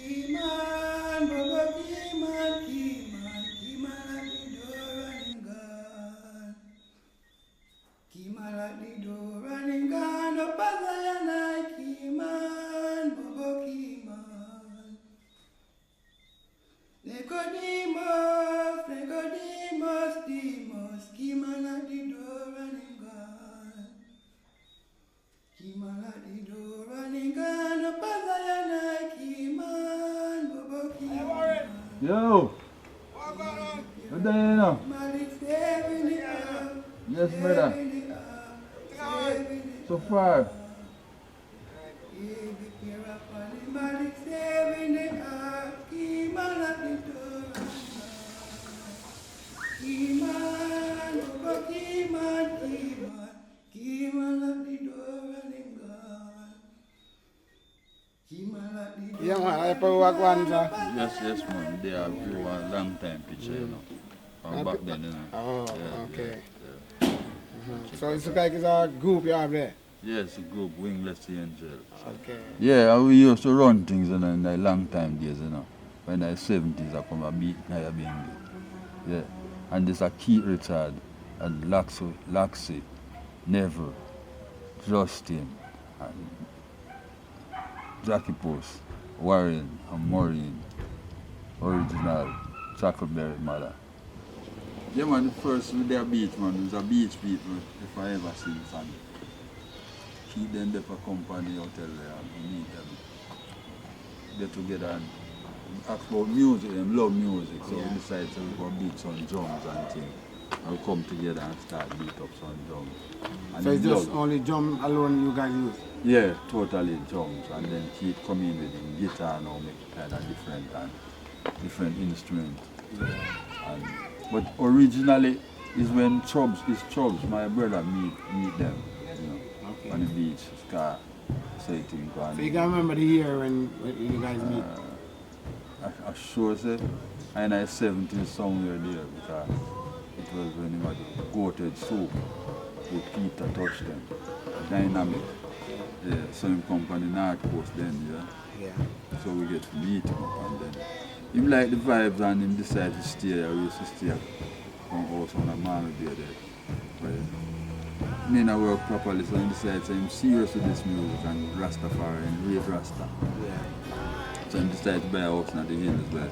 Keyman, Bobo Keyman, Keyman, Keyman at the door running gone. Keyman at the door running gone, up as I and I, Keyman, Bobo Keyman. Nicodemus, Nicodemus, Demus, Keyman at the door running gone. Keyman at the door running gone, up as I and I, Keyman, Bobo Keyman. Yo! What the hell now? Malik saving the earth, Yes, brother. saving the earth, saving the So far. Be careful, Malik saving the earth, Keyman at the door running gone. Keyman, Bobo Keyman, Keyman, Keyman at the door running gone. Keyman at the door. Yeah, man, I probably walk one, sir. Yes, man. They have drew a long time picture, you know. From back then, you know. Oh, Yeah, okay. yeah. So it's like it's a group you have there? Yes, a group, Wingless Angel. Okay. Yeah, we used to run things, you know, in the long time days, you know. When the 70s, I come and beat Naya Bengi. Yeah. And there's a Keith Richard, and Laxi, Neville, Justin, and Jackie Post, Warren, and Maureen, original Chuckleberry mother. Yeah, man, the first with their beach, man, it was a beach people, if I ever seen some. Keep them there for company hotel there and meet them. Get together and ask about music, them love music, so we decided to go beat some drums and things. And we come together and start beat up some drums. And So it's them just love- only drum alone you guys use? Yeah, totally drums, and then keep coming with the guitar now, make it kind of different and different instrument. And but originally is when Chubbs, my brother meet them, you know, Okay. on the beach, Scar, so you think, So you can remember the year when you guys meet? I sure say, and I 70s somewhere there because it was when he had goated soup with Peter touched them, dynamic. Yeah, so him come from the North Coast then, yeah. Yeah. So we get to meet him up and then him like the vibes and him decide to stay here. We used to stay from house on a man there. But me not work properly, so he decided to him serious with this music and Rastafari and rave Rasta. Yeah. So he decided to buy a house in the hills, but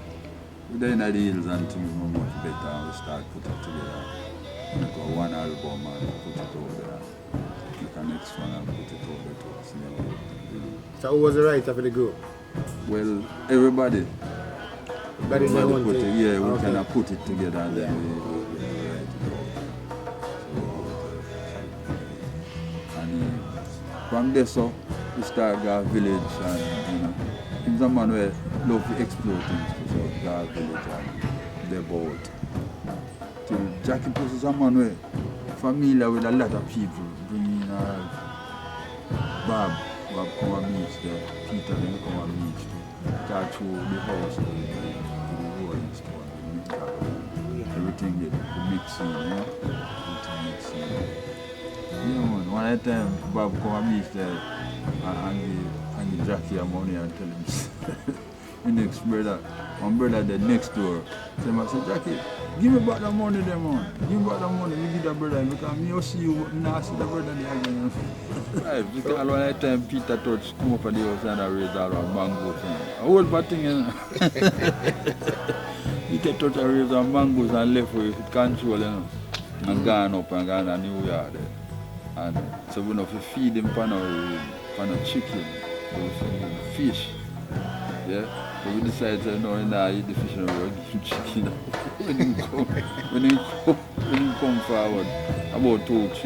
we then at the hills and things were much better and we start put it together. Make a one album and put it over there. Make a next one and put it over to us. You know. So who was the writer for the group? Well, everybody. But in your own put thing? it, yeah, we Okay. kind of put it together and then Yeah. we write it out. And from there, so we start our village and, you know, he's a man who love to explore things, so our village and the boat. Till Jackie Post is a man who familiar with a lot of people, bringing Bob come and meet there, Peter then come and meet too. Start through the house to the rolling stone, everything get mixing, you know? Everything mixing. Yeah, man, one time Bob come and meet there and give Jackie a money and tell him, my next brother, one brother there next door, I said, Jackie, give me back the money there, man. Give me back the money, you give the brother, because me see you, now see the brother there again. Right, because one time Peter Touch come up at the house and I raised all our mangoes. A whole bad thing, you know. Peter Touch and raised our mangoes and left with control, you know. And gone up and gone to New York there. And so we have to feed him pan of chicken, we feed him fish. Yeah? So we decided to eat the fish and we will give him chicken. when he come forward, about 2-3 weeks he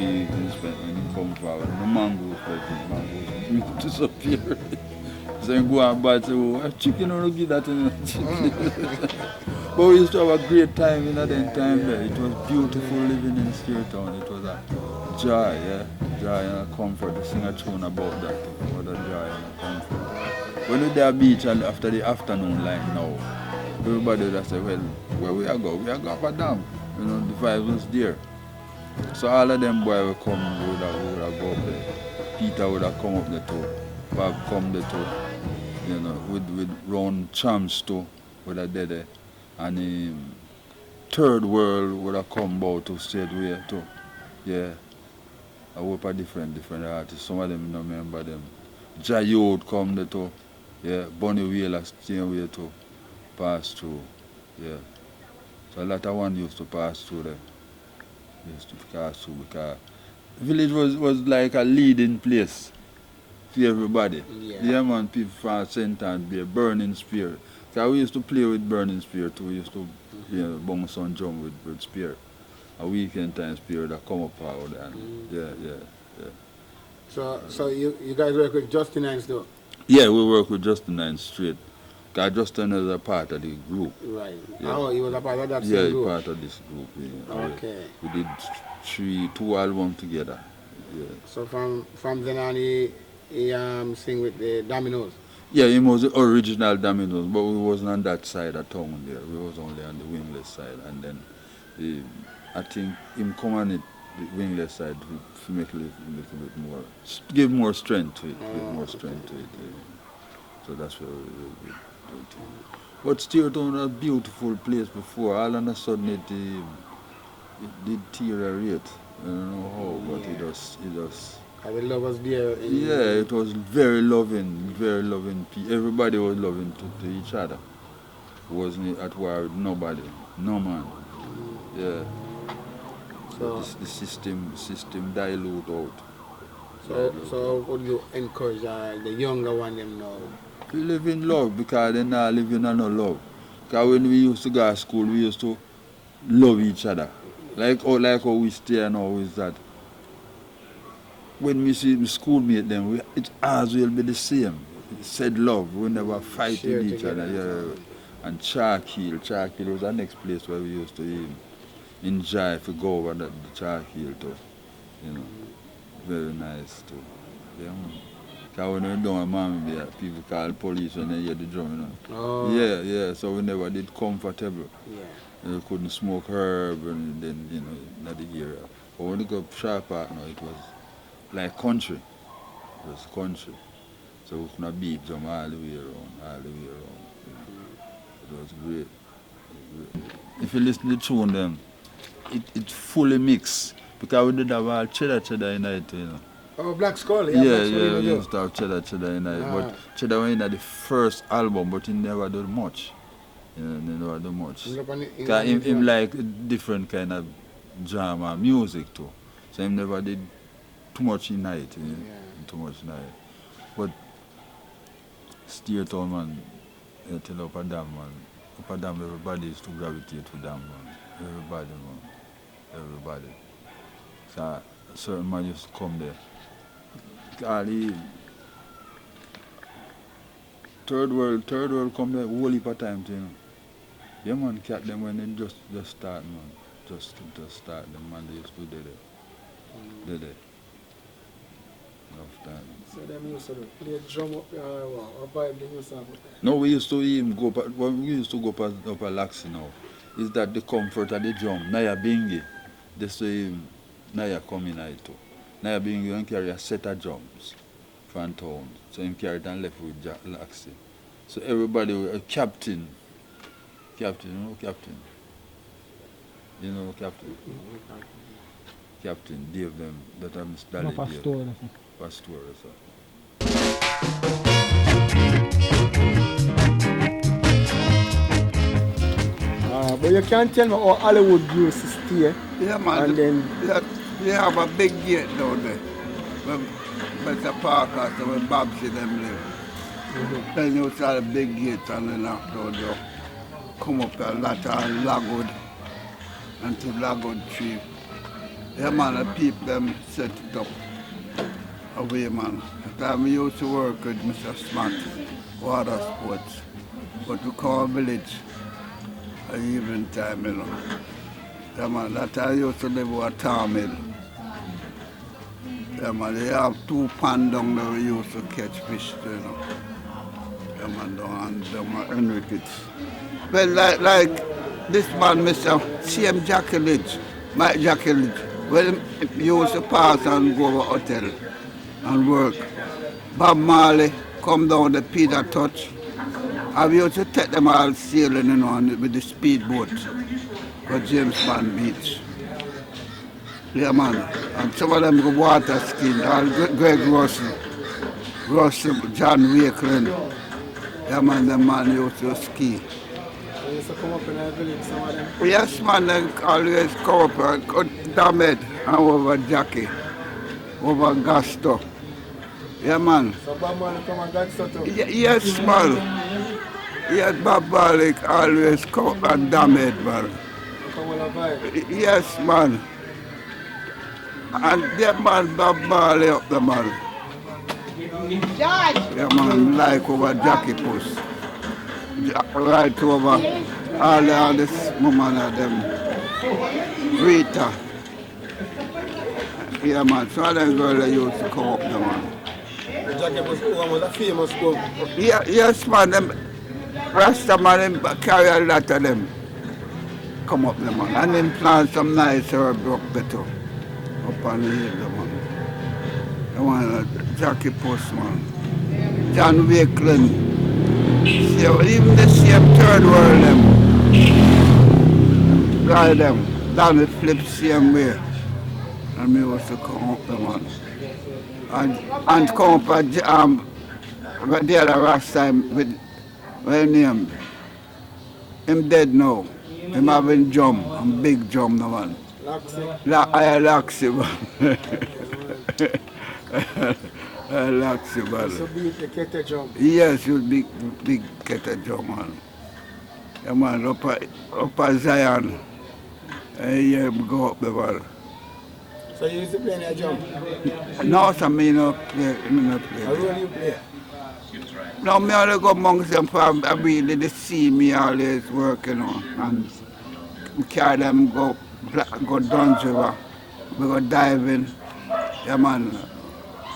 spent when he come forward, the mangoes disappear. So he go and buy a chicken or give that in But we used to have a great time in that time there. It was beautiful living in Steertown. It was a joy, yeah. Joy and a comfort to sing a tune about that. What a joy and a comfort. When we there beach and after the afternoon like now, everybody would say, well, where we are go? We are go up a dam. You know, the vibe was there. So all of them boys would come, we would have go up there. Peter would have come up there too. Bob come there too. you know, with round champs too, with a dead, and Third World would have come about to straight way too. Yeah. I work for different artists. Some of them don't remember them. Jayod come there too. Yeah. Bunny Wheeler stay away too. Pass through. Yeah. So a lot of one used to pass through there. Used to pass through because village was like a leading place for everybody. Yeah man, people from St. Anne be a Burning Spear. Because we used to play with Burning Spear too. We used to bounce on drum with Spear. A weekend time Spear that come up out and yeah. So you guys work with Justin Hines though? Yeah, we work with Justin Hines straight. Because Justin is a part of the group. Right. Yeah. Oh, he was a part of that Yeah, same he's group? part of this group. Yeah. Okay. We did two albums together. Yeah. So from then on he sing with the Dominoes? Yeah, he was the original Dominoes, but we wasn't on that side of town there. We was only on the wingless side. And then I think him come on it, the wingless side to make a little bit more, give more strength to it, So that's where we do it. But Steertown was a beautiful place before. All of a sudden it did deteriorate. I don't know how, but it just. And the love was there. Yeah, it was very loving. Everybody was loving to each other. Wasn't at war with nobody, no man. Yeah. So the system dilute out. So would you encourage the younger one them now? We live in love because they not living in no love. Because when we used to go to school, we used to love each other. Like how we stay now is that when we see the schoolmate them, it always will be the same. Said love, we never fight Share with each together. other. Yeah. And Charkill was the next place where we used to enjoy if we go over the Charkill too. You know, very nice too. Yeah, man. Because when we don't man there, people call police when they hear the drum, you know. Oh. Yeah, so we never did comfortable. Yeah. We couldn't smoke herb and then, you know, not the area. But when we go up Sharp Park now, it was like country. It was country. So we couldn't beat drum all the way around. You know. It was great. If you listen to the tune them, it fully mixed. Because we did have all cheddar in it, you know. Oh, Black Skull. Yeah, Black Skull we used to have cheddar in it. But cheddar was in the first album, but he never did much. You know, he never did much. Because him like different kind of drama music too. So he never did too much in it. Too much in it. But Steertown, man, till Upper Dam, man. Upper Dam, everybody used to gravitate to them, man. Everybody. So a certain man used to come there. Third World come there whole heap of time, you know. Yeah, man, catch them when they just start, man. Just start them, man, they used to do there. Enough time. So them used to play drum up or vibe the new song. No, we used to even go up a Laxi now. Is that the comfort of the drum? Naya Bingi. This way Naya come in too. Naya Bingi and carry a set of drums from town. So him carry it and left with Laxi. So everybody a captain. Captain, you know captain? You know captain? Captain Dave them that I'm studying. No, Pastor. Pastor, sir. But you can't tell me how Hollywood used to stay. Yeah, man. And then They have a big gate down there. Where Mr. Parker, so where Babsy them live. Then you saw the big gate and then after you come up a lot of Lagwood and to Lagwood Tree. Yeah, man, the people them set it up away, man. At the time we used to work with Mr. Smart, water sports. But we come village at evening time, you know. Yeah, man, that time I used to live with a tar mill. Yeah, man, they have 2 ponds down there we used to catch fish, you know. Yeah, man, down Enriquez. Well, like this man, Mr. C.M. Jackeledge, Mike Jackeledge, well, he used to pass and go to hotel and work. Bob Marley come down the Peter Touch, I used to take them all sailing, with the speedboat for James Bond Beach. Yeah, man. And some of them go water skiing, all Greg Russell, John Wakeland. Yeah, man, them man used to ski. They used to come up in the village, some of them. Yes, man, they always come up and go Damed and over Jackie, over Gasto. Yeah, man. So Bob Marley come and got stuff too. Yes, man. Yes, Bob Marley always come and Damed, man. Come on a vibe. Yes, man. And that man, Bob Marley up the man. Yeah, man, like over Jackie Puss. Right over all this woman of them. Rita. Yeah, man, so all them girls used to come up the man. Jackie was a famous girl. Yeah, yes, man, them Rasta man, them carry a lot of them. Come up the man. And then plant some nice herb up the top. Up on the hill, the man. The one, Jackie Puss, man. John Wakeland. So even the same third world, them. Guy them. Down the flip same way. And me was to come up the man. And come up at the other last time with my name. Him dead now. Him having drum, and big drum the man. Laxi man. Laxi man. So beat the kettle drum. Yes, you big kettle drum man. Yeah man, up at Zion. And yeah, go up the man. So you used to play in a drum? No, so me no play. How do you play? No, me only go amongst them for I really they see me always working on. And we carry them go Duns River. We go diving. Yeah man.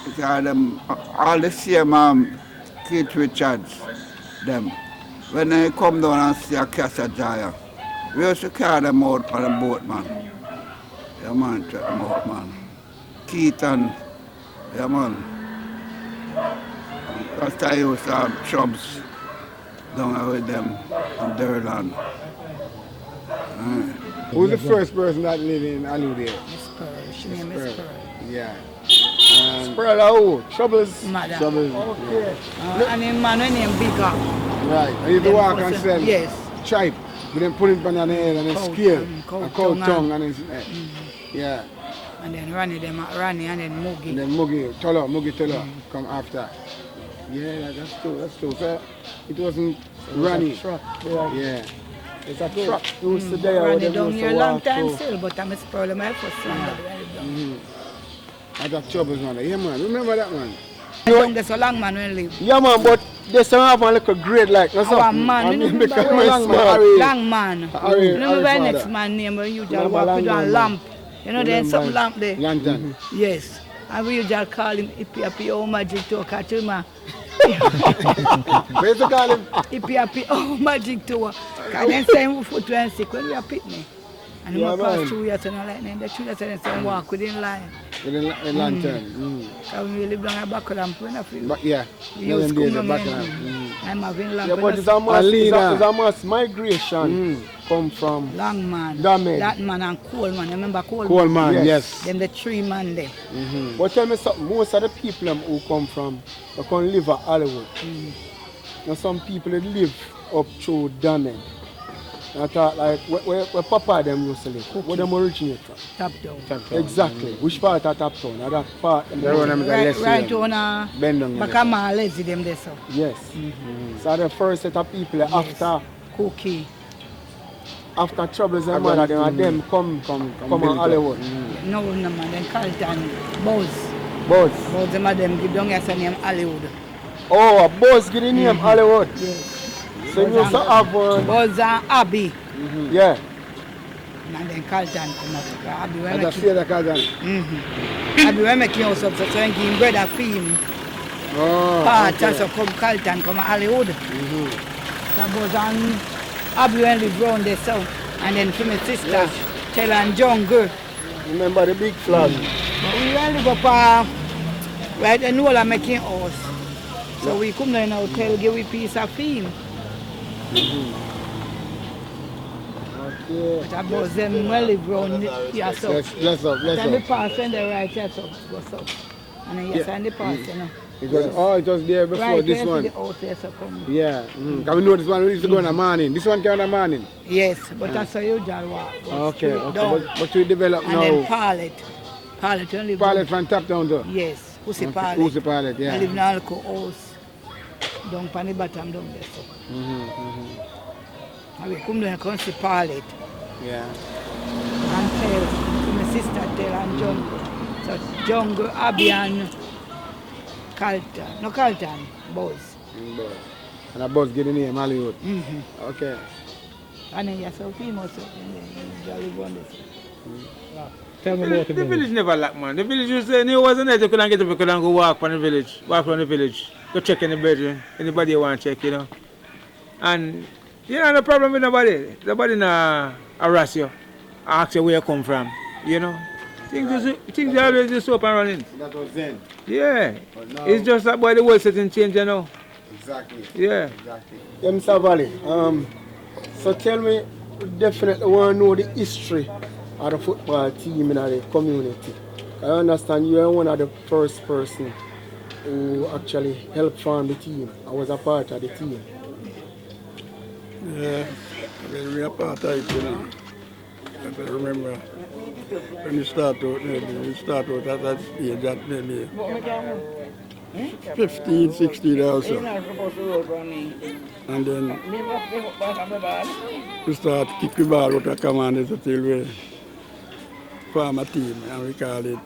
We carry them all the same Keith Richards them. When they come down and see a Casa Jaya, we used to carry them out on the boat man. Yeah man, check them out man. Keaton, yeah man. Last I used to have chubs down there with them in Durland. Who's the first person that lived in Anudia? Miss Pearl. She named Miss Pearl. Yeah. Pearl who? Troubles? Mother. Troubles. Okay. And him man named Bigger. Right. And you have to walk and sell Yes. tripe. But then put it on the head and then Cow scale. tongue, A cow cow tongue tongue and then yeah. And then Ranny them at Ranny and then Moogie. And then Moogie Tolo come after. Yeah, that's true. So it wasn't Ranny. Yeah. It's a truck. It was today. Ranny down here a long time still, but I'm Miss Pearl, my first son. I got troubles, man. Yeah, man. Remember that, man? I don't get so long, man, when live. Yeah, man, but they still have a little grade like that's Our man, you because remember my small. Long man. Remember the next man name when you just walk with a lamp. You know, there's some lamp there. Lantern. Yes. And we usually call him Ipi Oh Magic Tour, Katuma. Where's the call him? Ipi Oh Magic Tour. Because then say him foot and sick when we are picnic. And he Yeah, must pass man. 2 years and all like that. The 2 years and say walk within line. With the lantern. Because we live down a back lamp, we don't feel. But yeah. We use come down back here. lamp. I'm having lamp. Yeah, but it's a mass migration come from Long man. Damed. That man and Coal man. You remember Coal Coal man? man, yes. Them the 3 man there. But tell me something, most of the people who come from, they can live at Hollywood. Now some people that live up through Damed. I thought like where Papa them used to live, where them originate from. Top down. Exactly. Which part of Top Town? That part. Right on Bend down. Bakama lazy them there so. Yes. So the first set of people after Cookie. troubles and mother them come on Hollywood. No man, then Carlton, Buzz. Buzz. Buzz them a them give down here some name Hollywood. Oh, Buzz give the name Hollywood. Yes. So you used to have Buzz and Abby. yeah. And then Carlton come up. Abby I when just make feel the cousin. Abby when make house up so he give him brother film. Oh. Part Okay. so come Carlton come Hollywood. So Buzz and Abby when live round there so. And then for my sister, Tell and Jungle. Remember the big flag? But we only go for where the Nola making house. So we come down now tell give we piece of fame. Okay. But about them well live round here so. Let's up. Then the pass when they right here so what's up. And then yes, and the pass, you know. It was there before Right this here one. to the out there so come. Yeah. Can we know this one? We used to go in the morning. This one came in the morning. Yes, but that's how you usual walk. Go Okay. straight down. But we develop And now. then pallet. Pallet only. Pilot from top down though. Yes, pussy Okay, pallet. Pussy pilot, I yeah. live in Alco house. Down pan the bottom down there so. And we come down and come see pallet. Yeah. And tell to my sister tell and Jungle. So Jungle, Abby and Carlton. No Carlton, Buzz. And a boss get the name Hollywood. Okay. And then you're so famous so Jolly Wonders. Tell me about The village never lack, man. The village used to, you wasn't there, you couldn't get up, you couldn't go walk on the village, walk around the village, go check in the bedroom, anybody you want to check, you know. And you know, no problem with nobody. Nobody na harass you, ask you where you come from, you know. Things always just up and running. That was then. Yeah. But now, It's just that boy the world setting change, you know. exactly. Yeah. Exactly. Yeah, Mr. Valley. So tell me, we definitely want to know the history of the football team in the community. I understand you are one of the first person who actually helped form the team. I was a part of the team. Yeah, when we are part of it, you know. I can remember when you start out, at that age, at maybe 15, 16 also. And then we start kick the ball out of commanders until we form a team, and we call it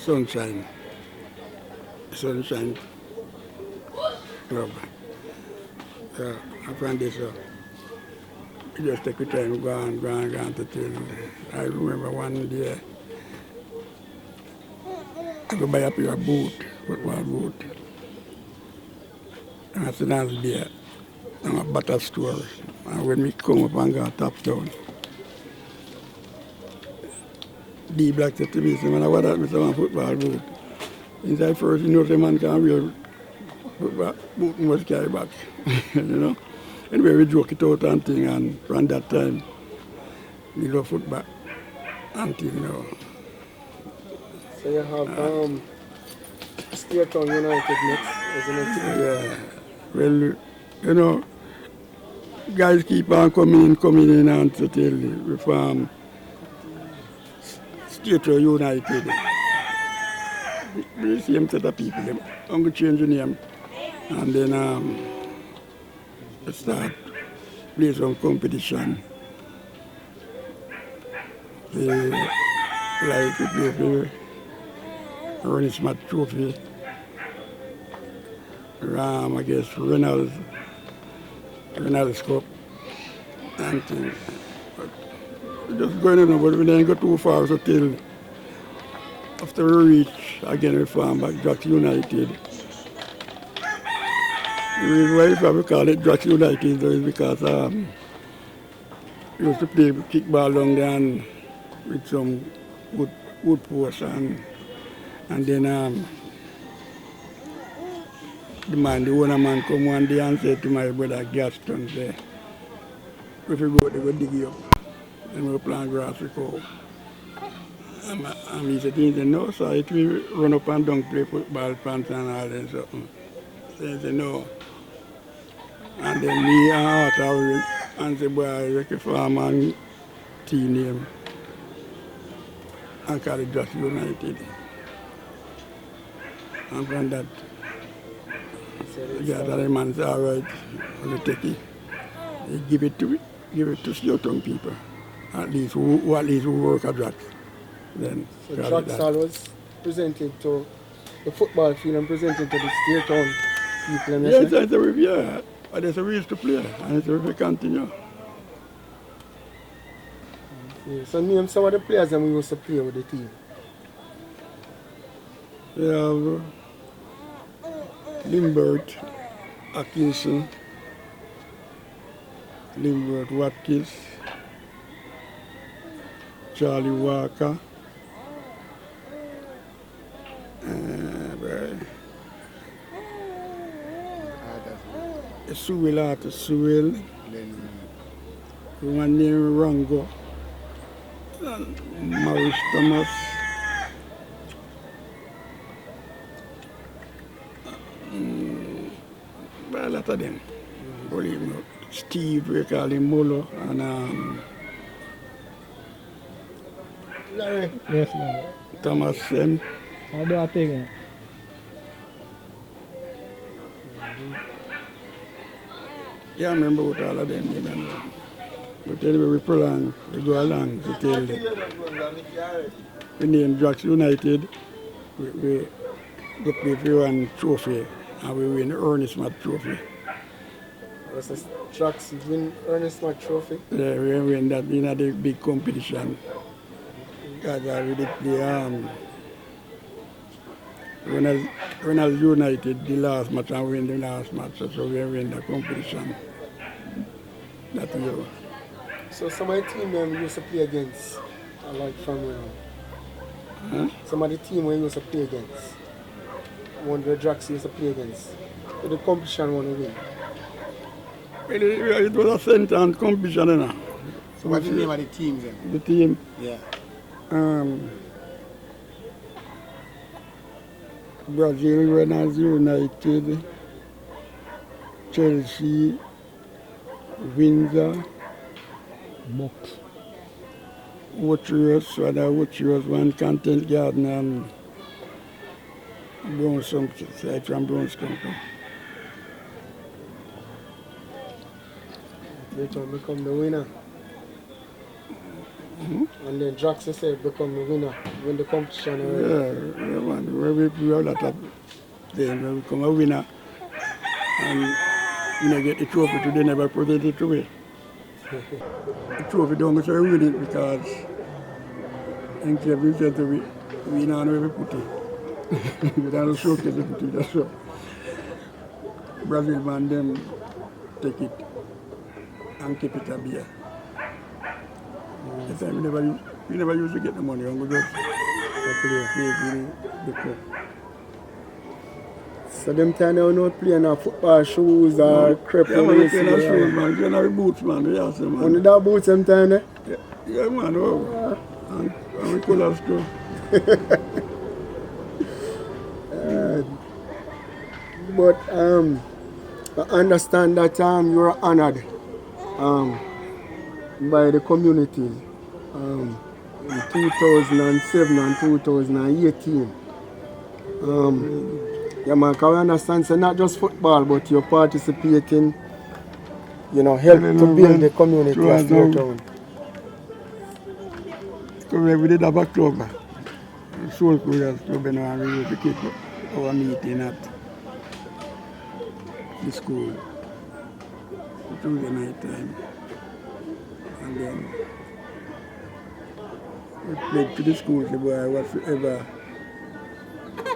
Sunshine Club. So, from this, we just take the time, go on till I remember one day, I go buy a pair of boot, football boot. And I sit down there, I'm a butter store. And when we come up and go top down, D Black said to me, say, man, what happened to my football boot? Inside first, you know, the man can't wear football boot and must carry back, you know. Anyway, we joke it out and thing, and from that time, we go football until now. So you have State Town United next, isn't it? Yeah. Well, you know, guys keep on coming in until we form State Town United. The same set of people, I'm going to change the name. And then start play some competition. Like we play for Ronnie Smith Trophy. I guess Reynolds Cup and things. But just going on, but we didn't go too far, so till after we reach again we form back Drax United. The reason why we probably call it Drax United is because we used to play kickball down there and with some wood posts and then the owner man come one day and said to my brother Gaston, say, if we go, they go dig you up. And we plant grass with cow. And he said, no, sir, it will run up and down, play football, pants and all that something. So he said, no. And then me and Arthur and said, boy, I make a farm and team name. And call it Just United. And from that, the other man said, all right, we'll take it. They give it to Slough people, at least who work at Drax. Then So Draxal was presented to the football field and presented to the State Town people. Yes, that's a review. But that's a we used to play, and it's a we continue. Yeah. So name some of the players that we used to play with the team. We have Limbert, Atkinson, Limbert Watkins, Charlie Walker, Sewell Arthur Sewell, Then one named Rango, and Maurice Thomas, a lot of them. Believe me. Steve, we call him Molo, and Larry. Yes, man. Thomas Sen. How do I take it? Yeah, I remember what all of them did. But anyway, we prolong, we go along to tell the name Drax United. We go play for one trophy, and we win the Ernest Matt Trophy. Was a Drax win Ernest Mack Trophy? Yeah, we win that in the big competition. Because we did play Ronald United the last match and win the last match, so we win the competition that year. So some of the team we used to play against, I like from some of the team we used to play against, one the Drax used to play against, so the competition won win. Well, it was a center competition, you know. so what's the name of the teams then? The team, Yeah. Brazil, Ronald United, Chelsea, Windsor, Bucks. Watchers, one Content Garden, and Browns, some side from Browns Company. Later on become the winner. And then Drax said become the winner when the competition already. Yeah, man, we have a lot of them, we become a winner, and you know, get the trophy today, never present it to me. The trophy don't go so win it because in case we said to we know where we put it. We don't showcase it, put it, that's all. Brazil man, them take it and keep it a beer. That time we never used to get the money, we just play the cup. So them time they were not playing football shoes or crepe Yeah, we play our shoes, man. We play our boots, man. Yes, man. Only that boots them time there? Yeah, man. Oh. And we pull our screw. But I understand that you were honored by the community in 2007 and 2018. Yeah, man, can we understand, so not just football, but you're participating, you know, help to build the community of your town. We did have a club, Soul Couriers Club, and we used to keep our meeting at the school through the night time. And then we played to the school, say, boy, whatever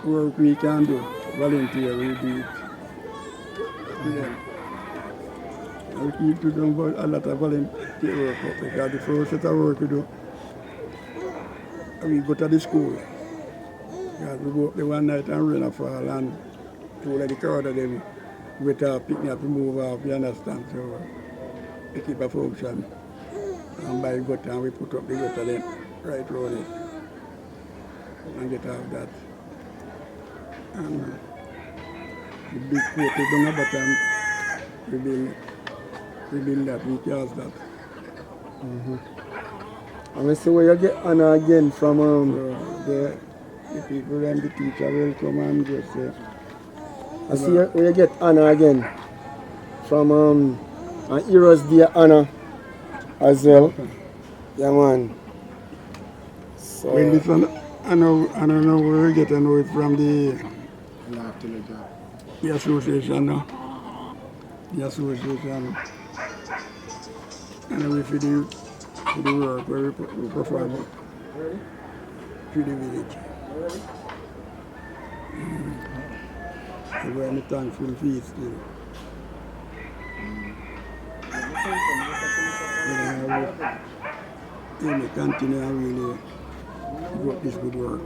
work we can do, volunteer, we do it. Yeah. And we keep doing a lot of volunteer work because the first set of work we do, we go to the school. Because we go up there one night and rain a fall and two of the crowd of them wait up, pick me up to move off, you understand? So we keep a function. And by gutter and we put up the gutter then right round it and get off that. And the big coat is down the bottom, we build that, we cast that. And we see where you get honor again from the people and the teacher will come and just say. I see where you get honor again from a Heroes Day honor as well. Yeah, man. So, Well, this one, I don't know where we get, I know it from the association now. The association. And we for the work where we perform to the village. So we're in the thankful feast still. We may continue and really do this good work.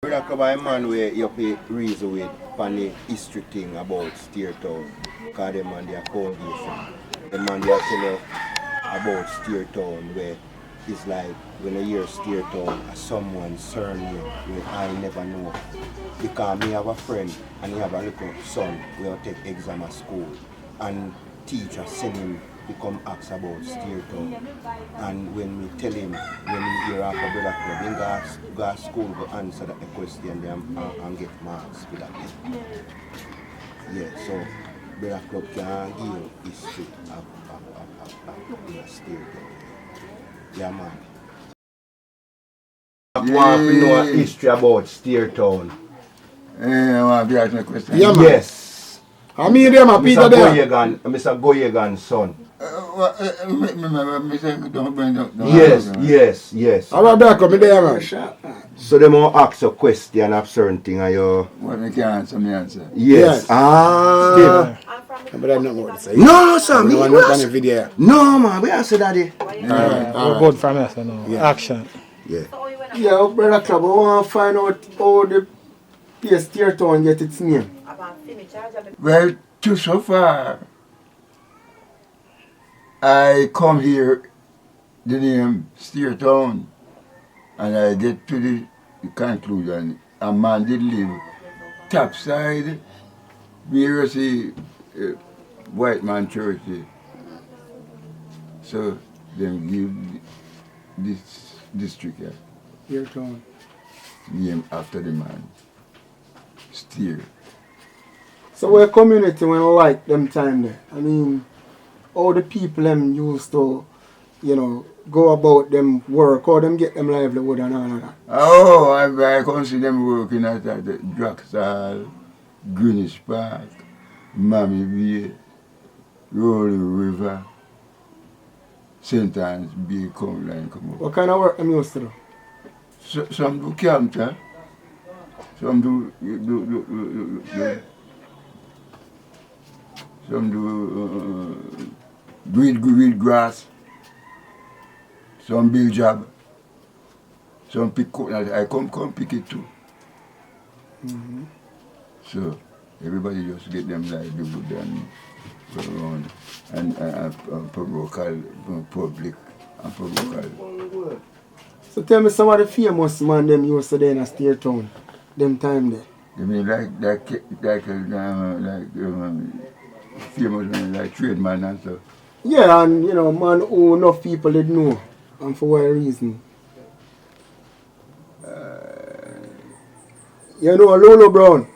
Brother talk about a man where you pay reason with on the history thing about Steertown. Because the man they are foundation. The man they are tell you about Steertown where it's like when you hear Steertown someone's surname where I never know. Because me have a friend and he have a little son who take exam at school and teacher send him to come ask about Steertown. And when we tell him, when he hear after Brother Club, he go to school to answer that question and get marks with that. Yeah, so Brother Club can give you history of Steertown. Yeah, man. I want to know a history about Steertown. I want to ask me a question. Yeah, man. Yes. How many of them are Peter there? Mr. Goyegan's son. Don't bring up. Yes. How about that coming there, man? So they want ask a question of certain thing and you... Well, I can't answer me answer. Yes. But I have nothing more to say. No, sir. No one not on video. No, man. We answer daddy. We're good from here, so no. Yeah. Action. Yeah. Yeah, Brother Club, I want to find out how the place Steertown get its name. Well, to so far, I come here, the name Steertown, and I get to the conclusion. A man did live topside, where see white man church. So then give this district Steertown. name after the man. Steer. So where community when like them time there? I mean, all the people them used to, go about them work, or them get them livelihood and all of that. Oh, I can see them working at the Draxall, Greenwich Park, Mammy Bay, Rolling River, St. Anne's Bay, come up. What kind of work them used to do? So, some do camp, some do weed grass, some build job, some pick coconut. I come pick it too. Mm-hmm. So everybody just get them livelihood and go around and public and public. So tell me some of the famous man them used to there in Steertown, them time there. You mean like famous man, like tradesman and stuff? Yeah, and man who enough people did know, and for what reason. Lulu Brown.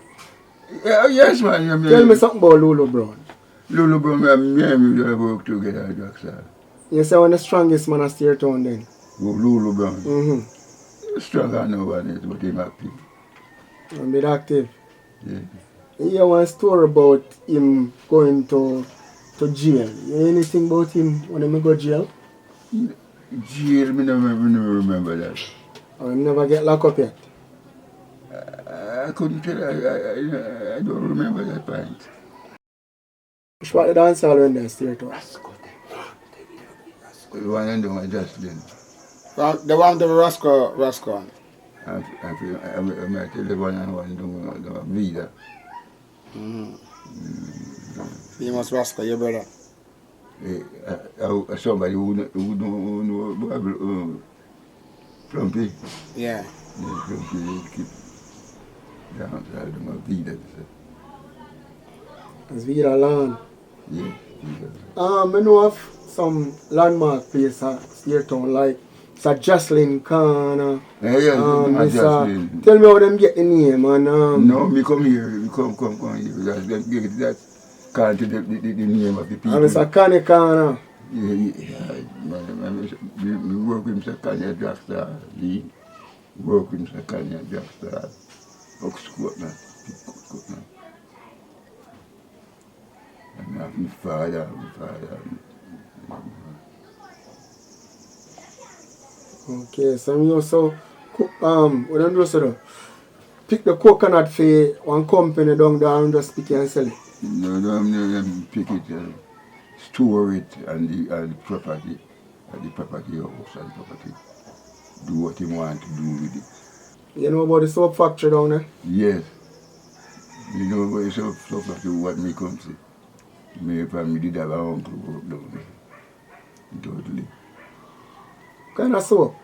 Yeah, yes, man. Tell me something about Lulu Brown. Lulu Brown, me and we work together at Draxall. You say one of the strongest man at Steertown then? Lulu Brown. Mm-hmm. Stronger than no one else, but him happy. And bit active. Yeah. You hear one story about him going to jail. You hear anything about him when he go jail? Jail, me never remember that. Or him never get locked up yet? I couldn't tell you. I don't remember that point. Which part of the dance hall when they Steertown? The one and the one Jocelyn. The one the Rascal. I might tell the one and one the Vida. Famous Rascal, your brother. Somebody who know Bible, Plumpy. Yeah. Plumpy keep down to Vida. It's Vida land. Yeah, Vida. I know of some landmark place at Steertown, like Sir Jocelyn Corner. Jocelyn. Tell me how them get the name and no, me come here, come here. That can't the name of the people. And Mr. Connie Corner. Yeah. We work with Mr. Connie at Draxall. We work with Mr. Connie at Draxall. Oxcourt, and my father. Okay, so you also what them do so pick the coconut for one company down there and just pick it and sell it. No, pick it, store it and the property house and property. Do what you want to do with it. You know about the soap factory down there? Yes. You know what so factory what me come see. My family did have an uncle who work down there. Totally. Kind of soap?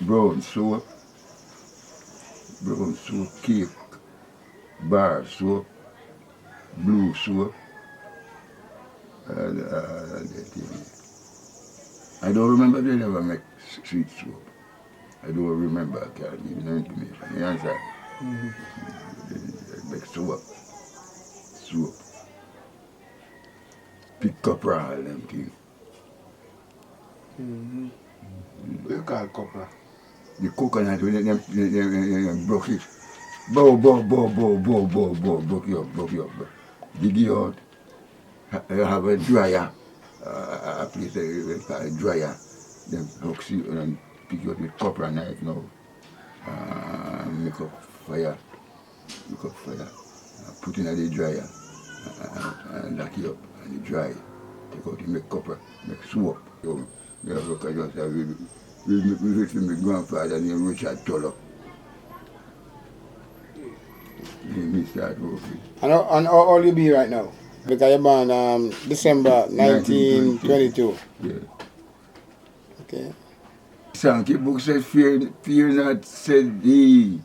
Brown soap. Brown soap, cake, bar soap, blue soap. And that thing. I don't remember they never make sweet soap. I don't remember, I can't give you no information. You understand? They make soap. Soap. Pick copra all them things. What you call copra? The coconut when them broke it. Broke you up. Dig it out. You have a dryer. A place called a dryer. Then hook it and pick it up with copper knife now. Make up fire. Put in the dryer and lock it up and dry. Take out and make copper, make soap. You look at just with my grandfather named Richard Tulloch. Me start working. And how old you be right now? Because you're born December 1922. Yeah. Okay. Sankey book says, fear not, said he.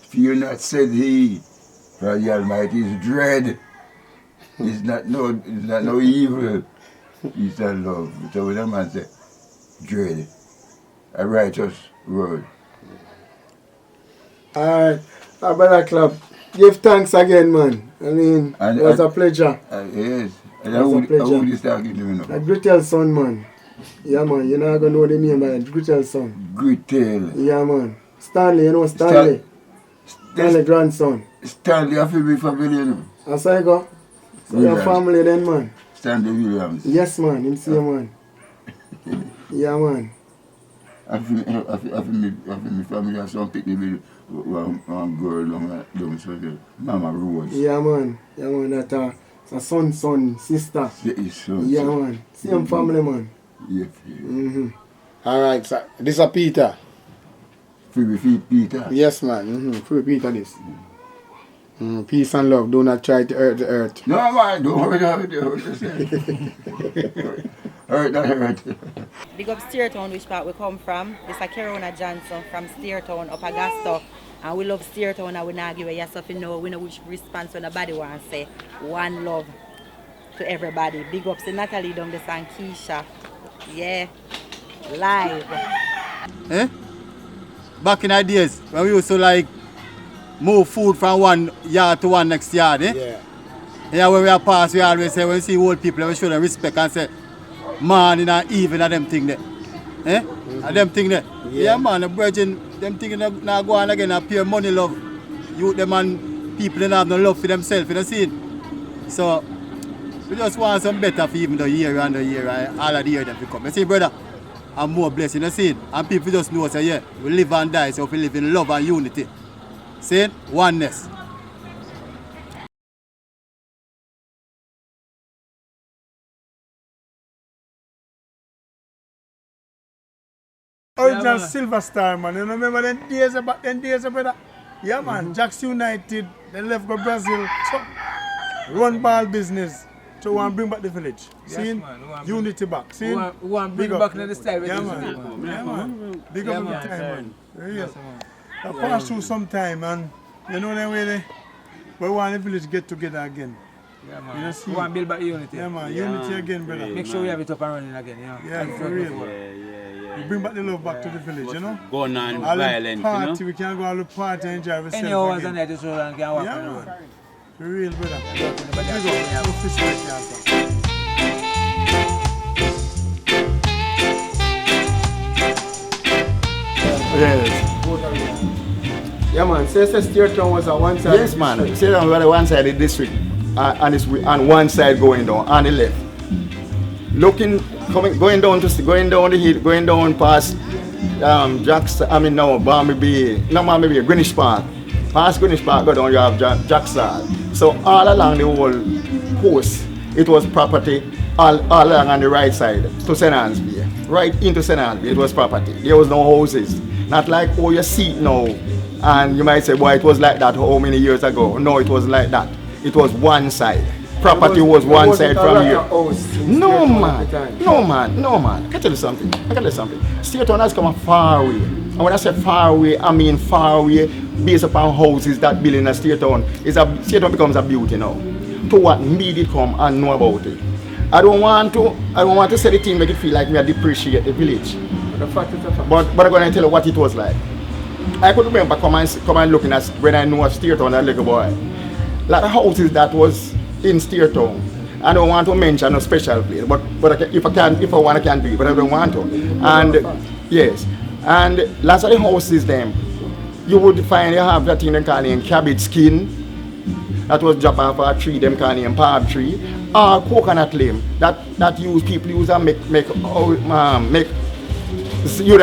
Fear not, said he. For the Almighty is dread. It's not no evil. It's a love. So when a man say, dread, a righteous word. Alright, Brother Club, give thanks again, man. I mean, it was a pleasure. Yes. And It was a pleasure. who is talking to me now? A Grittel son, man. Yeah, man, you're not going to know the name, but Grittel son. Grittel. Yeah, man. Stanley, you know Stanley? Stanley grandson. Stanley, I feel me family, you know. That's how you go? So your family then, man. Stanley Williams. Yes, man. Him see you, man. Yeah, man. I feel me family have some picnic with one girl down so Mama Rose. Yeah, man. Yeah, man. That's a son, sister. His son. Yeah, man. Same family, man. Yes. Alright, so this is Peter. Free Peter. Yes, man. Free Peter this. Peace and love. Do not try to hurt the earth. No, man, don't hurt yourself. Hurt, not hurt. Big up Steertown, which part we come from. This is Kerona Johnson from Steertown, up Augusta. And we love Steertown and we not give yourself know. We know which response when nobody wants to say. One love to everybody. Big ups to Natalie down there and Keisha. Yeah. Live. Eh? Back in the days when we used to like move food from one yard to one next yard, eh? Yeah. Yeah, when we are past, we always say when we see old people, we show them respect and say, morning and evening and them thing there. Eh? And them thing there. Yeah, man, the brethren, them thing now go on again and pure money love. Youth them and people don't have no love for themselves, you know see? So we just want some better for even the year and the year and all of the year that we come. You see, brother? And more blessing, you see? And people just know say, yeah, we live and die, so we live in love and unity. See? Oneness. Original Silver Star, man. You remember them days, brother? Yeah, man. Jacks United, they left go Brazil. So, run ball business. So, we want to bring back the village. See? Unity back. See? We want to bring back in the style. Yeah, man. Yeah, man. Big up the time, man. Real. I passed through some time, and you know the way they, we want the village get together again. Yeah, man. You know, see? We want to build back unity. Yeah, man. Unity again, brother. Make sure we have it up and running again, you know. Yeah, for real. We bring back the love back to the village, you know? Going on all violent, party, you know? We can go all the party and enjoy ourselves Any hours and that is so long can walk on the road. For real, brother. Big up. No fish right here, sir. Yes. Yeah, man. Say Steertown was on one side. Yes, man. Steertown was on one side of the district, and it's on one side going down, on the left. Going down the hill, going down past Barmy Bay, Greenwich Park. Past Greenwich Park, go down, you have Jacksal. So all along the whole coast, it was property all along on the right side to St. Anne's Bay. Right into St. Anne's Bay, it was property. There was no houses. Not like how you see it now, And you might say, boy, it was like that how many years ago? No, it wasn't like that. It was one side. Property was one side from here. No man. I can tell you something. Steertown has come a far way. And when I say far away, I mean far away based upon houses that build in a Steertown. Steertown becomes a beauty now. To what me did come and know about it. I don't want to say the thing make it feel like we are depreciate the village. But I'm going to tell you what it was like. I could remember come and looking at when I know Steertown as a little boy. Like the houses that was in Steertown. I don't want to mention a special place, but if I want, I can do it, but I don't want to. And yes, and lots of the houses them, you would find you have that thing they call in cabbage skin. That was dropped off a tree, them call in palm tree, or coconut limb. That people use and make you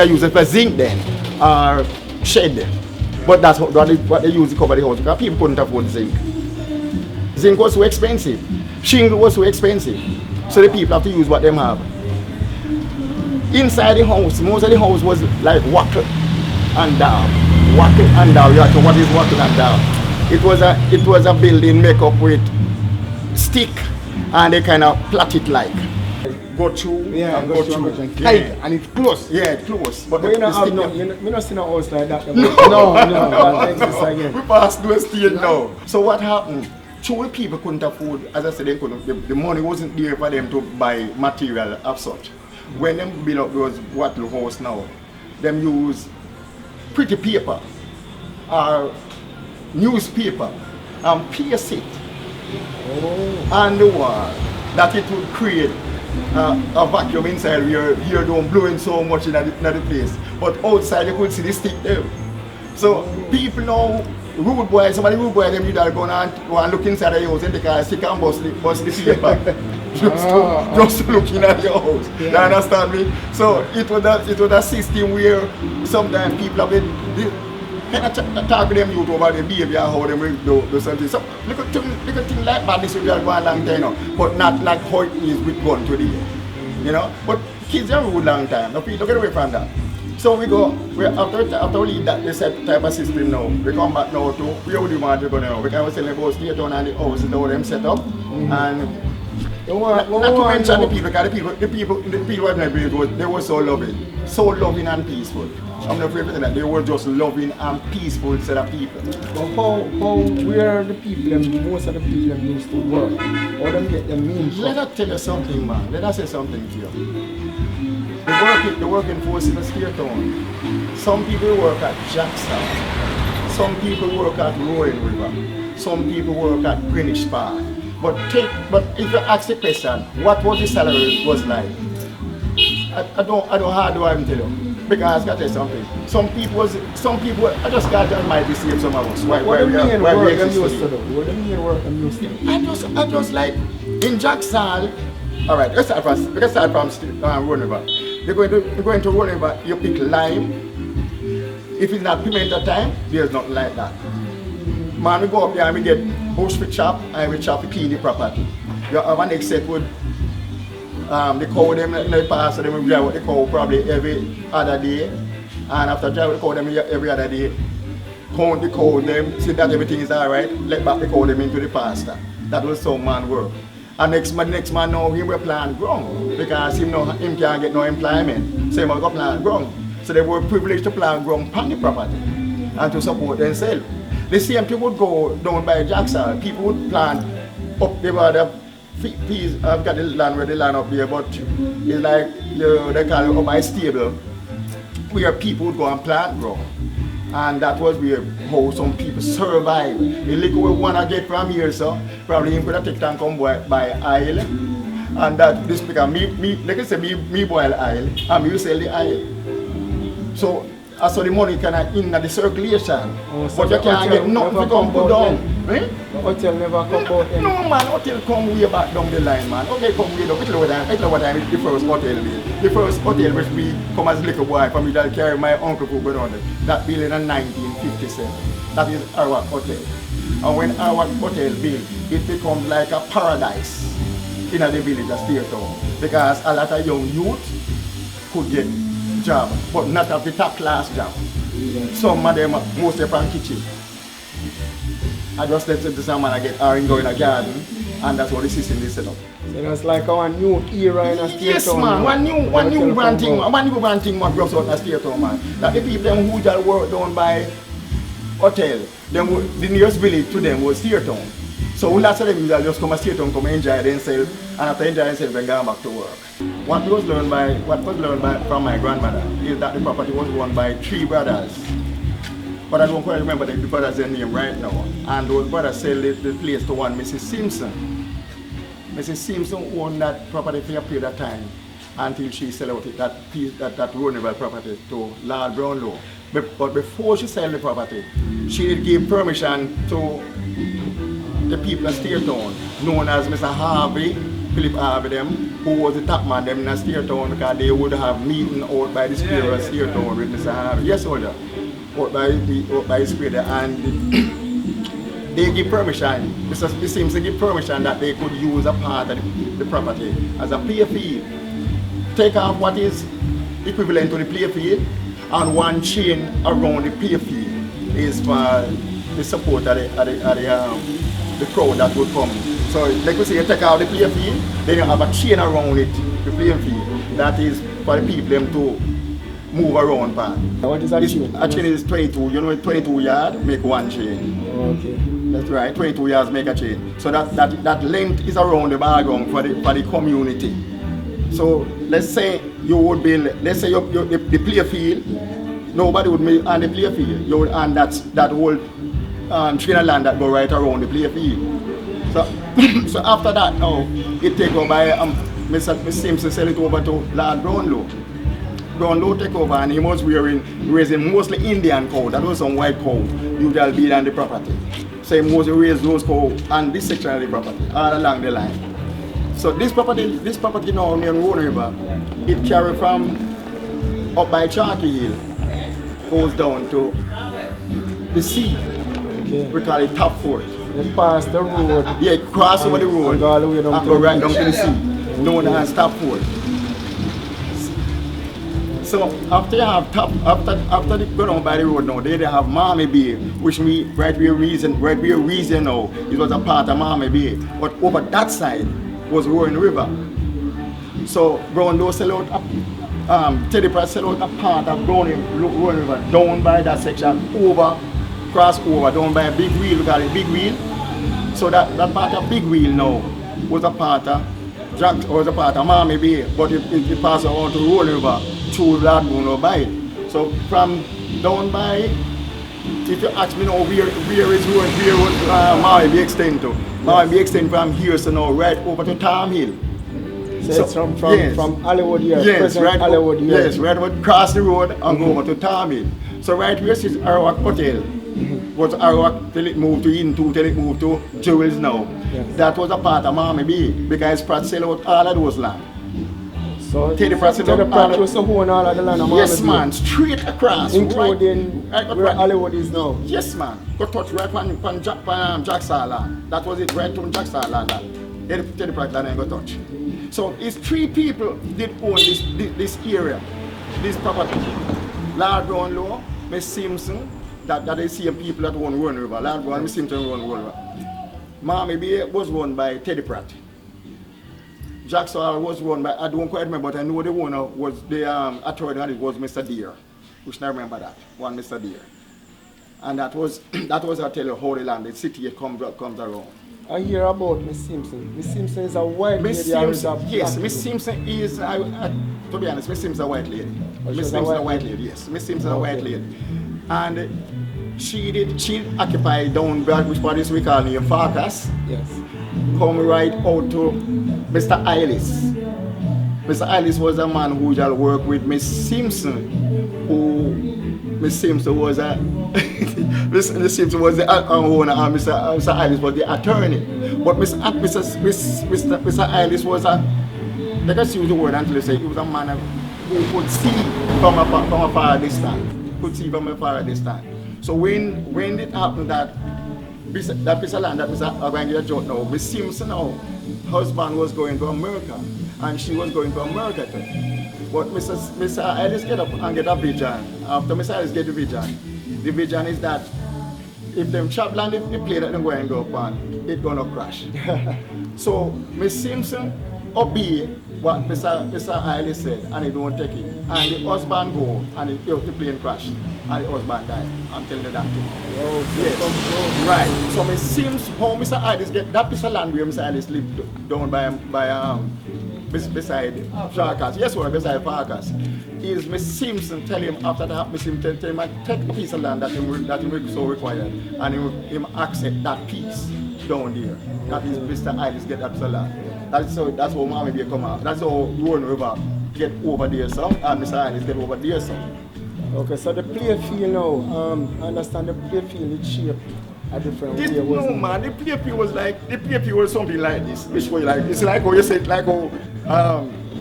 use it for zinc then, or shed. But that's what they use to cover the house because people couldn't afford zinc. Zinc was so expensive. Shingle was so expensive. So the people have to use what they have. Inside the house, most of the house was like wackled and down. Wackled and down. You have to what is wackled and down. It was a building made up with stick and they kind of plait it like. Go through and go through. And it's close. Yeah, it's close. But you don't see no house like that. No. We passed those stage now. So what happened? True people couldn't afford, as I said, they couldn't, the money wasn't there for them to buy material of such. When them build up those wattle house now, them use pretty paper or newspaper and paste it on the wall that it would create a vacuum inside where you don't blowing so much in the place. But outside you could see the stick there. So people now, rude boys, somebody rude boy, them you that go and look inside the house and take a stick and bust the paper. just looking at your house. Yeah. You understand me? So it was a system where sometimes people have been kind of talk to them youth over the behavior, how they do something. So look at things like badness will go a long time now, but not like how it is with gun today. You know? But kids are rude long time. Now people get away from that. So after we leave that this type of system now, we come back now to where would we want to go now? Because we tell about Steertown and the houses how them set up. And not to mention the people, because the people at my place they were so loving and peaceful. I'm not afraid of that. They were just loving and peaceful set of people. But where the people, most of the people used to work? How them get them means? Let us tell you something, man. Let us say something to you. The working force in the Steertown. Some people work at Jackson. Some people work at Roaring River. Some people work at Greenwich Park. But if you ask the question, what was the salary was like? I don't how do I even tell you? Because I got to tell you something. Some people I just got to might be saved some of us. What do you mean work I'm used to do? What do you mean work I'm used to do? I just like in Jackson. Alright, let's start from Roaring River. You're going to Roaring River, you pick lime. If it's not pimento time, there's nothing like that. Man, we go up there and we get bush for chop and we chop to clean the property. You have an except with the cow them in the past, so them we drive with the cow probably every other day. And after drive with the cow them every other day, count the cow them, see that everything is alright, let back the cow them into the pasture. That was some man work. And next man now he will plant ground because him can't get no employment. So he must go plant ground. So they were privileged to plant ground on the property and to support themselves. The same people would go down by Jackson. People would plant up the peas. I've got the land where they land up there, but it's like they call it up by stable where people would go and plant ground. And that was how some people survive. The liquor we want to get from here, so probably him could have taken and come by oil. And that this because me boil oil and me sell the oil. So so the money kind of in the circulation. But you can't get nothing to come put down. The hotel never come out. No man, hotel come way back down the line, man. Okay, come way down. It's what time the first hotel built. The first hotel which we come as a little boy from me that carry my uncle who went on it. That built in 1957. That is Arwak Hotel. And when Arwak Hotel built, it becomes like a paradise in the village of Steertown. Because a lot of young youth could get job, but not of the top class job. Some of them mostly from kitchen. I just let the man get iron go in a garden, and that's what the system is set up. So that's like our new era in a state. Yes, man. One new brand thing what grows out in a state town, man. That the people them who just work down by hotel, the nearest village to them was State Town. So lots of them usually just come to State Town, come enjoy themselves, and after enjoying themselves, then go back to work. What was learned by from my grandmother is that the property was owned by 3 brothers. But I don't quite remember the brothers' name right now. And those brothers sell the place to one Mrs. Simpson. Mrs. Simpson owned that property for a period of time until she sold out that Rooneyville property to Lord Brownlow. But before she sold the property, she did give permission to the people of State Town, known as Mr. Harvey, Philip Harvey them, who was the top man them in State Town, because they would have meeting out by the square of State Town with Mr. Harvey. Yes, soldier. Out by the square there, and they give permission, Mr. Simpson give permission that they could use a part of the property as a play field. Take off what is equivalent to the play field, and one chain around the play field is for the support of the crowd that would come. So like we say, you take out the play field, then you have a chain around it, the play field. That is for the people them to move around part. What is that chain? A chain is 22, you know, 22 yards make one chain. Okay. That's right, 22 yards make a chain. So that length is around the background for the community. So let's say you would build, let's say the play field, nobody would be on the play field. You would on that whole train of land that go right around the play field. So after that now, it take over by Mr. Simpson sell it over to Lord Brownlow. Brownlow take over and he was raising mostly Indian cow. That was some white cow usually be on the property. So he mostly raised those cow on this section of the property, all along the line. So this property now near Roan River, it carry from up by Chalky Hill, goes down to the sea. Okay. We call it Top Fort. It pass the road. Yeah, cross over the road and go all the way down and go right down to the sea, known as Top Fort. So after you have after they go down by the road now, they have Marmy Bay, which we right where reason now, it was a part of Marmy Bay. But over that side was Roan River. So Brownlow sell out Teddy Pratt sell out a part of Roan River down by that section, cross over down by a big wheel, we call it big wheel. So that part of big wheel now was a part of Marmy Bay, but it passed on to Roan River through Lord Brownlow by it. So from down by, if you ask me now where would Marmy Bay extend to? Marmy Bay extend from here so now right over to Tom Hill. So it's from Hollywood here, yes, right, Hollywood here. Yes, right over cross the road and go over to Tom Hill. So right here is Arawak Hotel. Was Arawak till it moved to Jewels now. Yes. That was a part of Marmy Bay because Pratt sell out all of those land. So Teddy Pratt used to own all of the land of Marmy Bay. Yes, man, straight across. Including where Hollywood is now. Yes, man. Go touch right on Jacksaw land. That was it, right on Jacksaw land. Teddy Pratt land ain't go touch. So it's 3 people did own this area, this property. Lord Brownlow, Miss Simpson, that they see people that own Roan River. Lord Brownlow, Miss Simpson own Roan River. Marmy Bay was run by Teddy Pratt. Jacksaw was run by, I don't quite remember, but I know the owner was the authority and it was Mr. Deere. Which I remember that, one Mr. Deere. And that was I tell you how the land, the city comes around. I hear about Miss Simpson. Miss Simpson is a white lady. Yes, Miss Simpson is, to be honest, Miss Simpson is a white lady. Miss Simpson is a white lady, yes. Miss Simpson is a white lady. And she occupied down which part is we call near Farkas. Yes. Come right out to Mr. Eilis. Mr. Eilis was a man who just worked with Miss Simpson, Miss Simpson was Miss Simpson was the owner and Mr. Eilis was the attorney. But Mr. Eilis was like I use the word until they say he was a man who could see from a far distance. So when it happened that piece of land that Mr. Abangida Jot now, Miss Simpson now, husband was going to America and she was going to America too. But Mr. Ellis get up and get a vision. After Mr. Ellis get the vision is that if them chop land, if the play that them go and go up on, it gonna crash. So Miss Simpson obey what Mr. Ellis said, and he don't take it. And the husband go and the plane crash, and the husband died. I'm telling you that thing. Yes. Right. So Miss Sims, how Mr. Ellis get that piece of land where Mr. Ellis lived down by beside Farkas. Yes, well, beside Farkas. Is Miss Simpson tell him after that, Miss Simpson tell him take a piece of land that him so required, and him accept that piece down there. That is Mr. Ellis get that piece of land. That's how Mommy Bay come out. That's how Rowan River get over there, so, and Mr. Ellis get over there, so. Okay, so the play field now, I understand the play field is shaped a different way. No man, the play field was something like this. Which way like it's like how you said, like how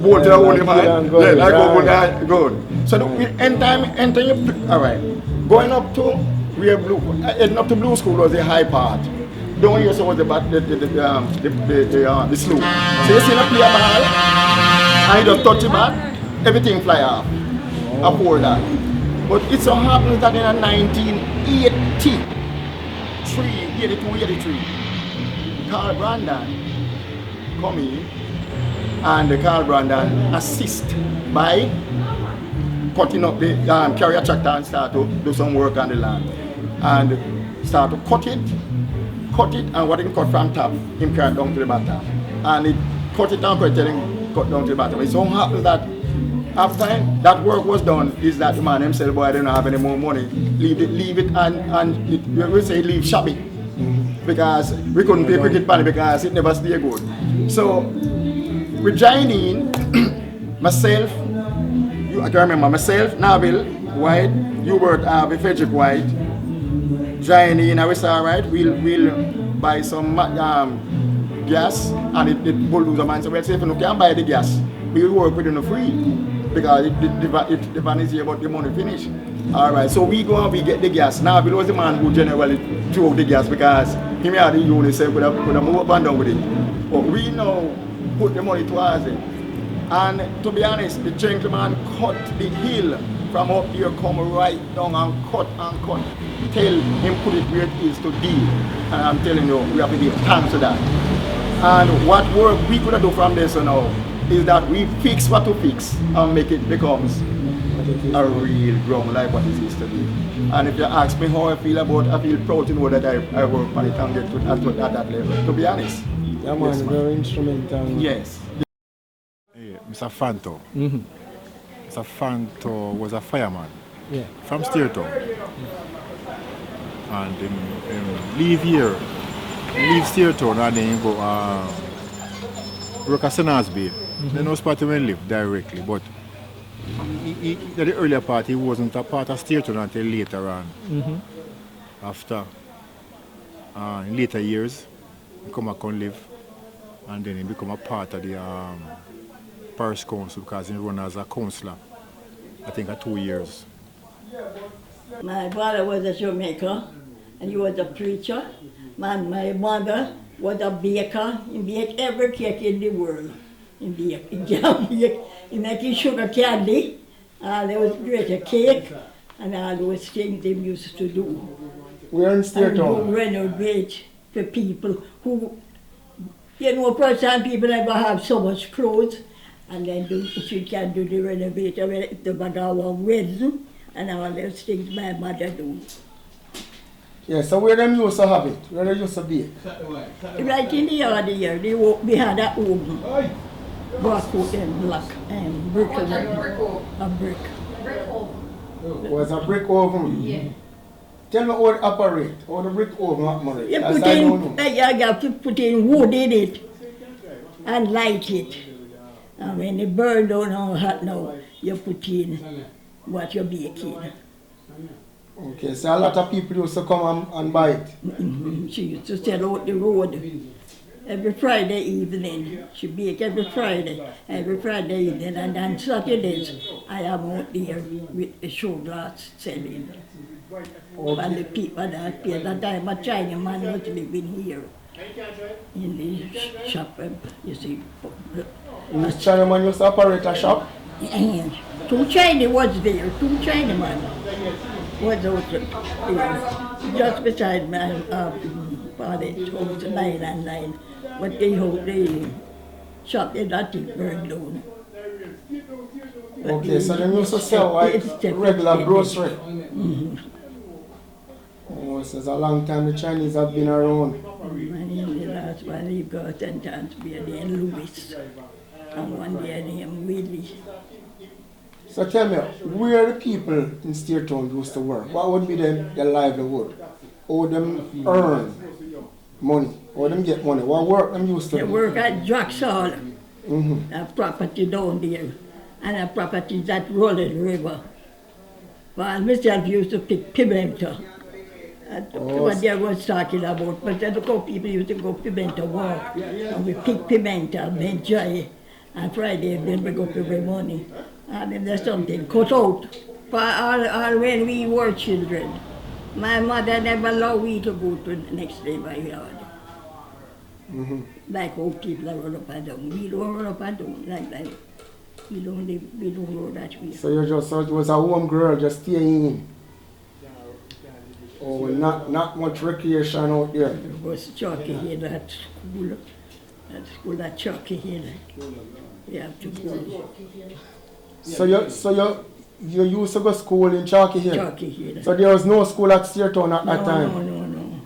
boat to the holy man. Yeah, like how good. So enter you alright. Going up to where blue heading up to Blue School was the high part. Down here so was the slope. So you see the play ball, and you just touch the ball, everything fly off. After that. But it so happens that in 1983, 83, Carl Brandon come in, and Carl Brandon assist by cutting up the carrier tractor and start to do some work on the land. And start to cut it, and what he cut from top, him carry down to the bottom. And it cut it down, cut down to the bottom. It so happens that after that work was done, is that the man himself, boy, I don't have any more money. Leave it and we say leave shabby. Because we couldn't pay cricket money because it never stay good. So we join in, myself, I can remember myself, Nabil White, Hubert Harvey, Frederick White, join in, and we say, alright, we'll buy some gas, and it bulldozer man, so we'll say if you can't buy the gas, we will work with it for free. Because the van is here, but the money finish. Alright, so we go and we get the gas. Now, it was the man who generally drove the gas because he may have the UNICEF could have moved up and down with it. But we now put the money towards it. And to be honest, the gentleman cut the hill from up here, come right down and cut till him put it where it is to deal. And I'm telling you, we have to give thanks to that. And what work we could have done from this now is that we fix what to fix and make it becomes a real ground like what it is today. And if you ask me how I feel proud to know that I work on it and get to at that level, to be honest. Yeah man, yes, very instrumental. Yes. Hey, Mr. Fanto. Mr. Fanto was a fireman from Steertown. And him leave here, leave Steertown and then he go work at St. Bay. They no spot where he live directly, but the earlier part he wasn't a part of Steertown until later on. After in later years, he come back and live, and then he become a part of the parish council because he run as a councillor, I think, for 2 years. My father was a shoemaker and he was a preacher. My mother was a baker. He baked every cake in the world. He made sugar candy, there was great cake, and all those things they used to do. We're in Steertown. And renovate for people who, first time people never have so much clothes, and then she can do the renovation, the Bagawa wedding, and all those things my mother do. Yeah, so where them used to have it? Where they used to be? Right in the yard here, we had a oven. Black and black and brick and a brick. Was a brick oven? Yeah. Tell me how it operate, how the brick oven operate. You have to put in wood in it and light it. And when it burns down how hot now, you put in what you're baking. Okay, so a lot of people used to come and buy it? She used to sell out the road. Every Friday evening, she bake every Friday evening, and on Saturdays, I am out there with the show glass selling. Okay. And the people that pay that time, a Chinese man was living here in the shop, you see. This Chinese man used to operate a shop? And two Chinese was there, two Chinamen was out there, just beside my father's house, 999. But they shop in that thing burned down. Okay, so they used to sell like regular grocery. Mm-hmm. Oh, so it's a long time the Chinese have been around. And the last one he got sentenced to be there, Louis. And one day named Willie. So tell me, where the people in Steertown used to work? What would be their livelihood? How them earn money? How them get money? What work them used to They do? work at Jackson, a property down there, and a property that rolling river. Well, myself used to pick pimento. That's what they was talking about. But look how people used to go pimento walk. And we pick pimento and enjoy. And Friday, then we go to the money. And then there's something cut out. For all when we were children. My mother never allowed me to go to the next day by yard. Like how people run up and down. We don't run up and down like that. We don't go that way. So you just was a home girl, just staying in. Oh, not much recreation out there. There was Chalky Hill at school. At school at Chalky Hill. You have to go. So you used to go to school in Chalky Hill? Chalky Hill. So there was no school at Steertown at that time? No.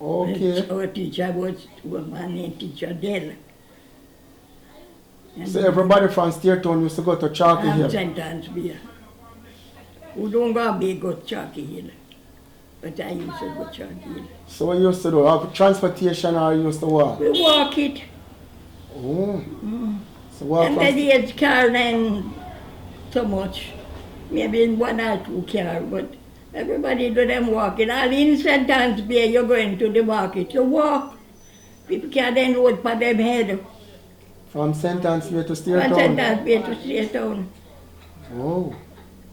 Okay. Our teacher was a man named Teacher Dell. So everybody from Steertown used to go to Chalky Hill? I'm St. Anne's Beer. We don't go to Chalky Hill. But I used to go to Chalky Hill. So what you used to do? Have transportation or you used to walk? We walk it. Oh. So walk And from... then it's car and so much. Maybe in one or two car, but everybody do them walking. All in St. Anne's Bay, you're going to the market. You walk. People can't then load for them head. From St. Anne's Bay to From Steertown? St. Anne's Bay to Steertown. Oh.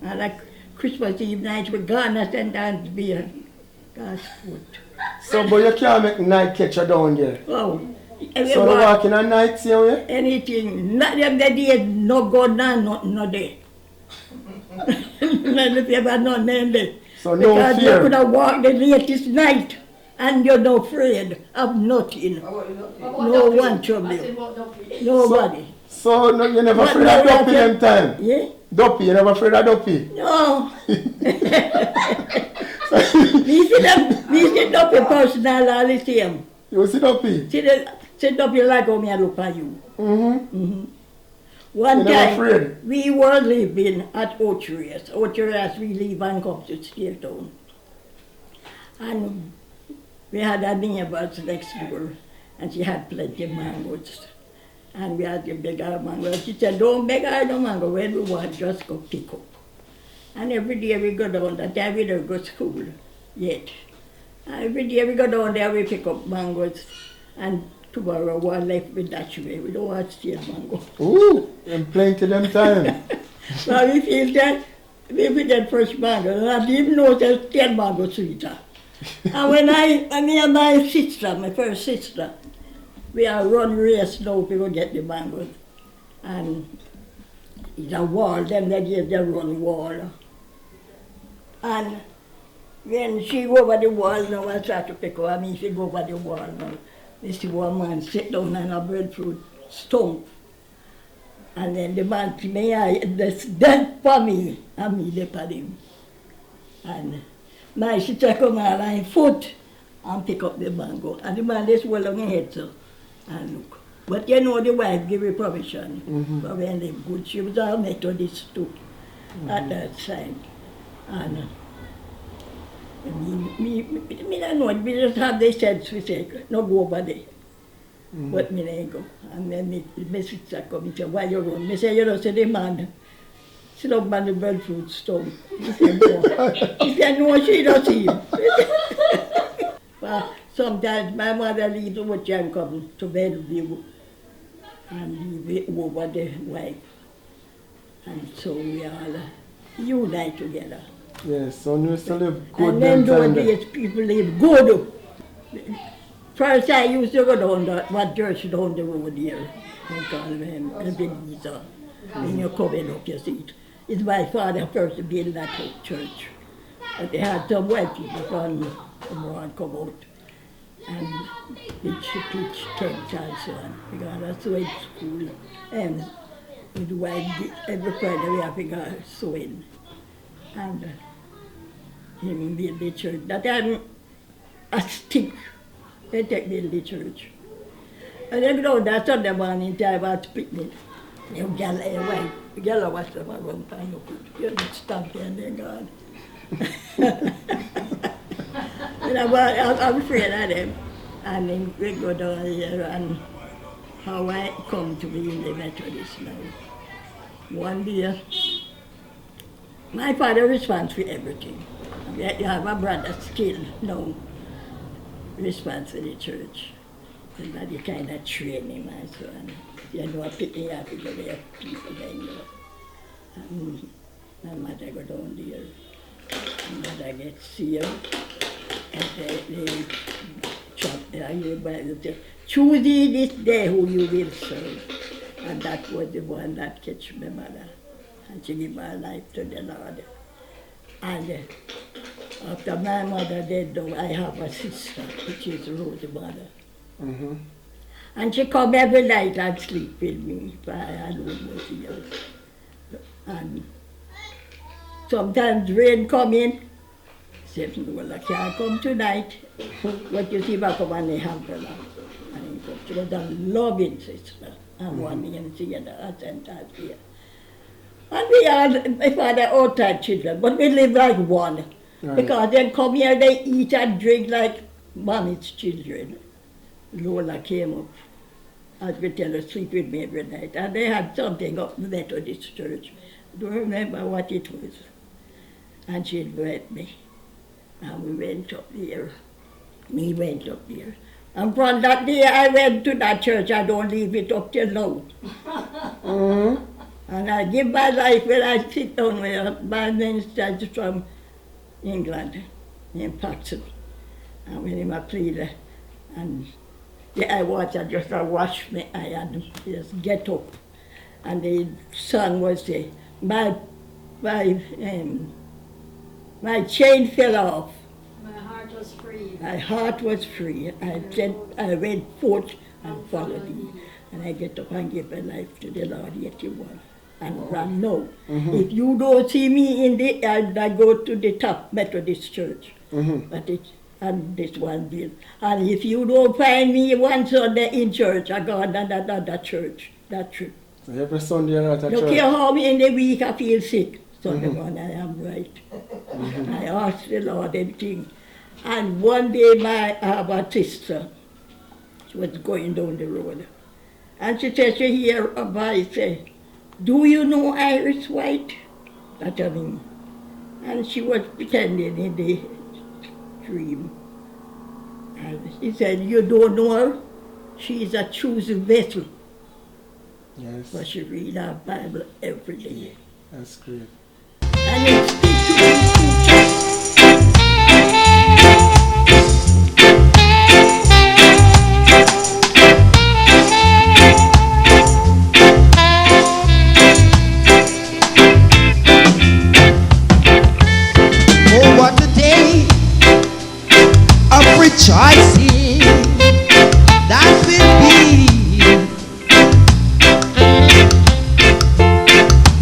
And like Christmas Eve night, we gone at St. Anne's Bay. God's foot. So, but you can't make night catcher down there? Oh. So they walking at night, see how you? Anything. Not them the day, no go down, no day. Not if you have none there. So no because fear. You could have walked the latest night and you're not afraid of nothing. No one trouble you. Nobody. So no, you're never afraid of Duppy them time? Yeah? Duppy, you're never afraid of Duppy? No. We see Duppy personal all the same. You see Duppy? See Duppy like how me look at you. One You're never time, afraid? we were living at Ochias. Ochias, we live and come to Steertown. And we had a neighbor next door, and she had plenty of mangoes. And we had to beg her mango. She said, don't beg her no mango. When we want, just go pick up. And every day we go down, that time we don't go to school yet. And every day we go down there, we pick up mangoes. And tomorrow one left with that way. We don't want to steal mango. Ooh, and plenty them time. So we feel that we get fresh mango. And I didn't know that steal mango sweeter. And when me and my sister, my first sister, we are run race now to get the mangoes. And it's a wall, then they give the run wall. And when she go over the wall now, I try to pick her. I mean, she go over the wall now. I see one man sit down on a breadfruit stump. And then the man see me, that's dead for me. And me look at him. And my sister come out on foot and pick up the mango. And the man just well on his head, so. And look. But you know the wife give her permission. But when they good, she was a Methodist too at that time. And me don't know, we just have the sense, we say, no go over there. But me don't go. And then my sister come and say, why you run? Me say, you know, say the man, sit up on the breadfruit stone. He said, no. He said, no, she don't see him. But sometimes my mother leaves over and come to Bellevue and leave over the wife. And so we all unite together. Yes, so you used to live good. And then those people live good. First I used to go down what church down the road here. They call him Ebenezer. when you're coming up, you see it. It's my father first built that church. But they had some white people from around come out and teach Kent and so on. Because that's sewing school. And with white, every Friday we have to go sewing. And him build the church. That time, a stick, they take build the church. And then go that Sunday morning time at picnic. You gal white, gal was the one time you put. You just stand there and then gone. And I'm afraid of them. And then we go down here and how I come to be in the Methodist now. One day, my father responds for everything. You have a brother still now responds for the church. And that you kind of train him and so on. You know, picking up to go there, people then, you know. And my mother go down there. And mother gets sealed. And they chop there. You say, choose ye this day who you will serve. And that was the one that catch my mother. And she gave her life to the Lord. And after my mother dead, though, I have a sister, which is Rose's mother. Mm-hmm. And she come every night and sleep with me for I alone was here. And sometimes rain come in, said, well, I can't come tonight. But you see, I come and they have the love. And she was a loving sister. And one year together at St. Here. And we had, my father, all type children, but we live like one. Right. Because they come here, they eat and drink like mommy's children. Lola came up, as we tell her, sleep with me every night. And they had something up in the Methodist church. I don't remember what it was. And she invited me. And we went up there. We went up there. And from that day I went to that church. I don't leave it up till now. Mm-hmm. And I give my life when I sit down with my minister from England, named Paxson. And when he was pleaded, and I watch, I just wash my eye and just get up. And the song was my chain fell off. My heart was free. My heart was free. I went forth and followed him. And I get up and give my life to the Lord 81. And run now. Mm-hmm. If you don't see me in the I go to the top Methodist church. Mm-hmm. But and this one bill. And if you don't find me one Sunday in church, I go to another church. That's true. So every Sunday you're at a church? Don't care how many in the week I feel sick. Sunday morning I am right. Mm-hmm. I ask the Lord everything. And one day I have a sister. She was going down the road. And she said, she hear a voice say, do you know Iris White? That's her name. And she was pretending in the dream. And he said, you don't know her? She is a chosen vessel. Yes. But she read our Bible every day. That's great. And it speaks to me. Oh, what a day of rejoicing that will be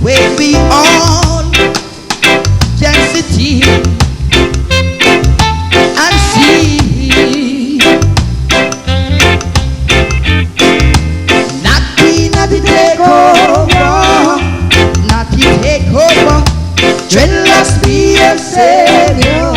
when we all can sit here and see. Not being at the takeover, not the takeover, dreadless be a savior.